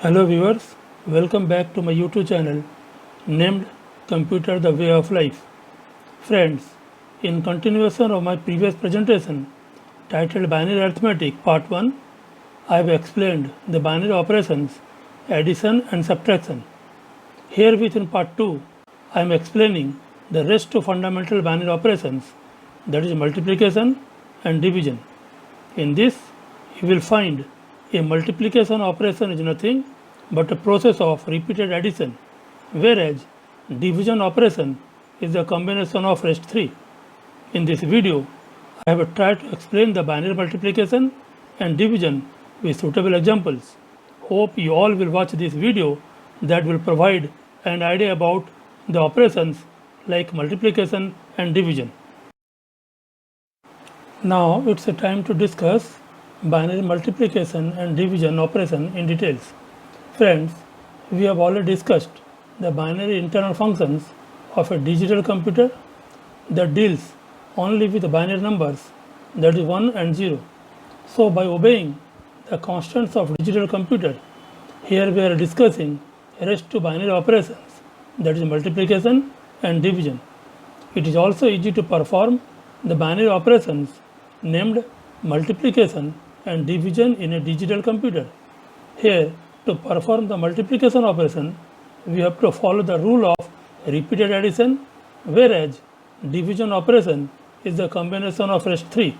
Hello viewers, welcome back to my YouTube channel named Computer the Way of Life. Friends, in continuation of my previous presentation titled Binary Arithmetic Part 1, I have explained the binary operations addition and subtraction. Here within Part 2, I am explaining the rest of fundamental binary operations, that is multiplication and division. In this, you will find a multiplication operation is nothing but a process of repeated addition, whereas division operation is a combination of rest 3. In this video, I have tried to explain the binary multiplication and division with suitable examples. Hope you all will watch this video that will provide an idea about the operations like multiplication and division. Now it's a time to discuss binary multiplication and division operation in details. Friends, we have already discussed the binary internal functions of a digital computer that deals only with binary numbers, that is 1 and 0. So by obeying the constants of digital computer, here we are discussing rest to binary operations, that is multiplication and division. It is also easy to perform the binary operations named multiplication and division in a digital computer. Here, to perform the multiplication operation, we have to follow the rule of repeated addition, whereas division operation is the combination of rest 3.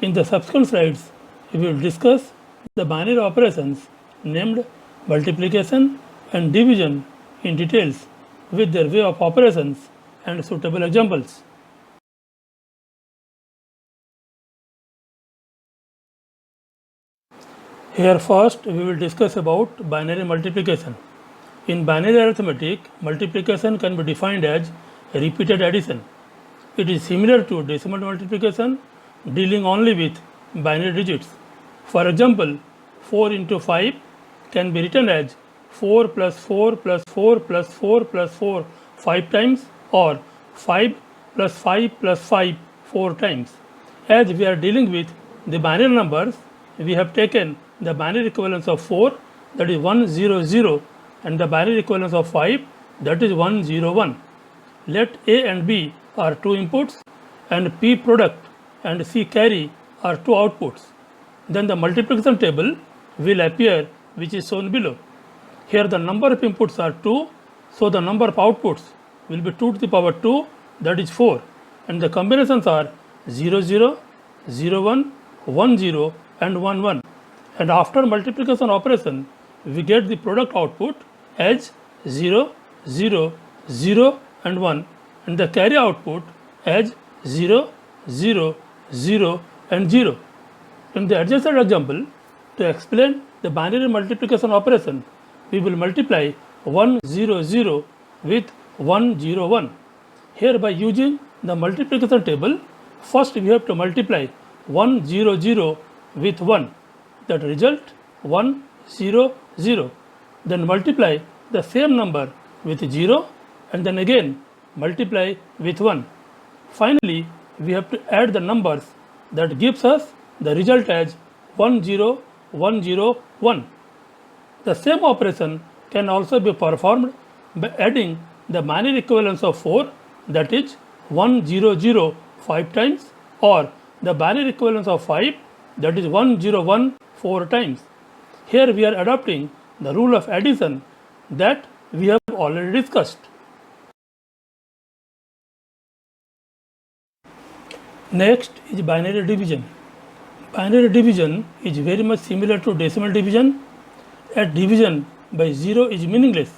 In the subsequent slides, we will discuss the binary operations named multiplication and division in details with their way of operations and suitable examples. Here first we will discuss about binary multiplication. In binary arithmetic, multiplication can be defined as repeated addition. It is similar to decimal multiplication, dealing only with binary digits. For example, 4 into 5 can be written as 4 plus 4 plus 4 plus 4 plus 4 5 times, or 5 plus 5 plus 5 4 times. As we are dealing with the binary numbers, we have taken the binary equivalence of 4, that is 100, and the binary equivalence of 5, that is 101. Let A and B are two inputs and P product and C carry are two outputs. Then the multiplication table will appear, which is shown below. Here the number of inputs are 2, so the number of outputs will be 2 to the power 2, that is 4, and the combinations are 00, 01, 10 and 11. And after multiplication operation, we get the product output as 0, 0, 0 and 1, and the carry output as 0, 0, 0 and 0. In the adjacent example, to explain the binary multiplication operation, we will multiply 100 with 101. Here, by using the multiplication table, first we have to multiply 100 with 1. That result 100. Then multiply the same number with 0 and then again multiply with 1. Finally, we have to add the numbers that gives us the result as 10101. The same operation can also be performed by adding the binary equivalence of 4, that is 100 5 times, or the binary equivalence of 5, that is 101 4 times. Here we are adopting the rule of addition that we have already discussed. Next is binary division. Binary division is very much similar to decimal division. As division by 0 is meaningless,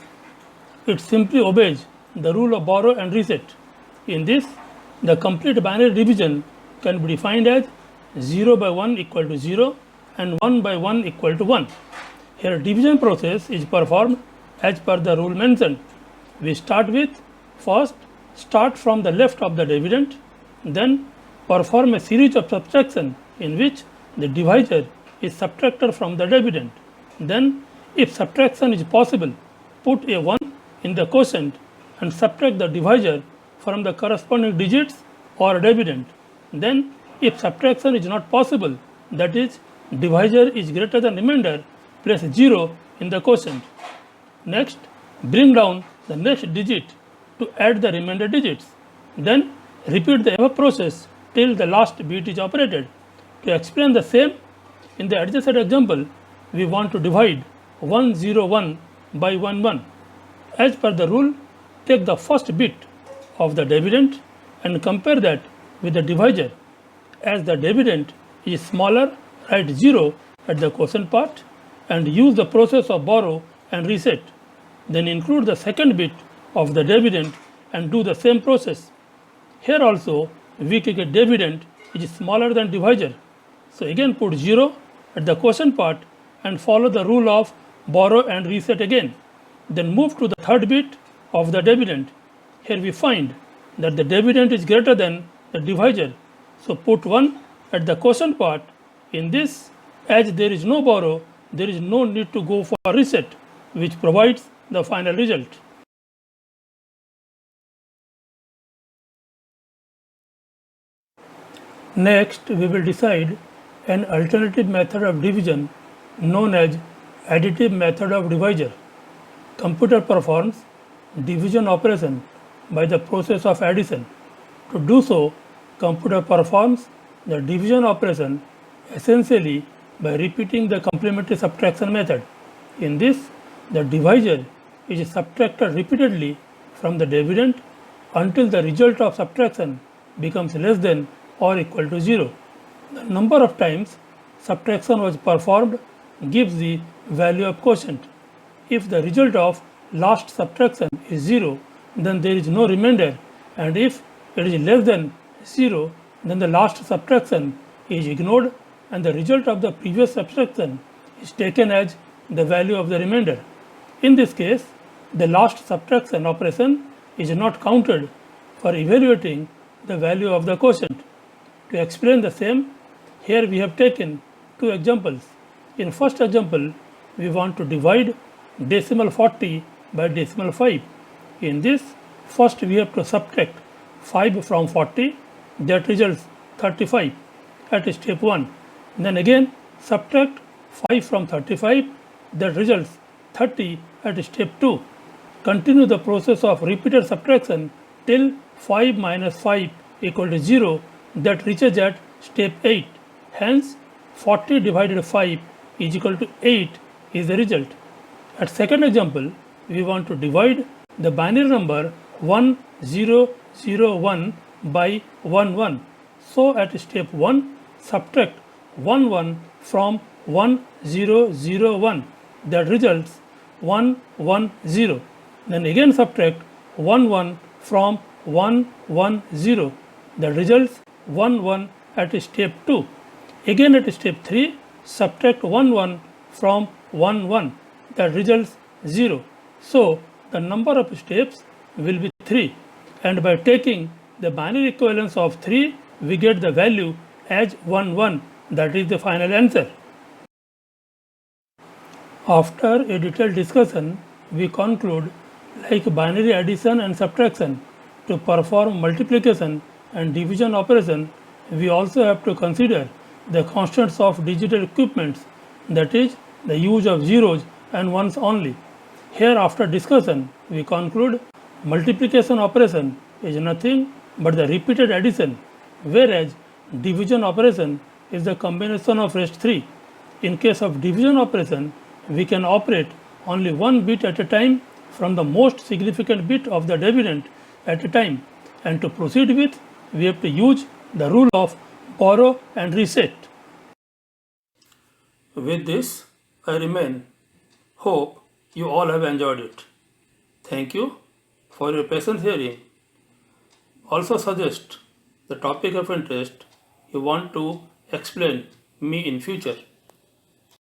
it simply obeys the rule of borrow and reset. In this, the complete binary division can be defined as 0 by 1 equal to 0 and 1 by 1 equal to 1. Here division process is performed as per the rule mentioned. We start from the left of the dividend, then perform a series of subtraction in which the divisor is subtracted from the dividend. Then, if subtraction is possible, put a 1 in the quotient and subtract the divisor from the corresponding digits or dividend. Then, if subtraction is not possible, that is, divisor is greater than remainder, place 0 in the quotient. Next, bring down the next digit to add the remainder digits. Then repeat the above process till the last bit is operated. To explain the same, in the adjacent example, we want to divide 101 by 11. As per the rule, take the first bit of the dividend and compare that with the divisor. As the dividend is smaller, write 0 at the quotient part and use the process of borrow and reset. Then include the second bit of the dividend and do the same process. Here also, we take a dividend which is smaller than divisor. So again put 0 at the quotient part and follow the rule of borrow and reset again. Then move to the third bit of the dividend. Here we find that the dividend is greater than the divisor. So put 1 at the quotient part. In this, as there is no borrow, there is no need to go for reset, which provides the final result. Next, we will decide an alternative method of division known as additive method of divisor. Computer performs division operation by the process of addition. To do so, computer performs the division operation essentially by repeating the complementary subtraction method. In this, the divisor is subtracted repeatedly from the dividend until the result of subtraction becomes less than or equal to 0. The number of times subtraction was performed gives the value of quotient. If the result of last subtraction is 0, then there is no remainder, and if it is less than 0, then the last subtraction is ignored and the result of the previous subtraction is taken as the value of the remainder. In this case, the last subtraction operation is not counted for evaluating the value of the quotient. To explain the same, here we have taken two examples. In first example, we want to divide decimal 40 by decimal 5. In this, first we have to subtract 5 from 40, that results 35 at step 1. Then again subtract 5 from 35, that results 30 at step 2. Continue the process of repeated subtraction till 5 minus 5 equal to 0, that reaches at step 8. Hence, 40 divided 5 is equal to 8 is the result. At second example, we want to divide the binary number 1001 by 11. So at step 1, subtract 11 from 1001, that results 110. Then again subtract 11 from 110, that results 11 at step 2. Again at step 3, subtract 11 from 11, that results 0. So the number of steps will be 3, and by taking the binary equivalence of 3, we get the value as 11, that is the final answer. After a detailed discussion, we conclude, like binary addition and subtraction, to perform multiplication and division operation, we also have to consider the constants of digital equipments, that is, the use of zeros and ones only. Here, after discussion, we conclude multiplication operation is nothing but the repeated addition, whereas division operation is the combination of rest 3. In case of division operation, we can operate only one bit at a time from the most significant bit of the dividend at a time, and to proceed with, we have to use the rule of borrow and reset. With this, I remain. Hope you all have enjoyed it. Thank you for your patient hearing. Also suggest the topic of interest you want to explain me in future.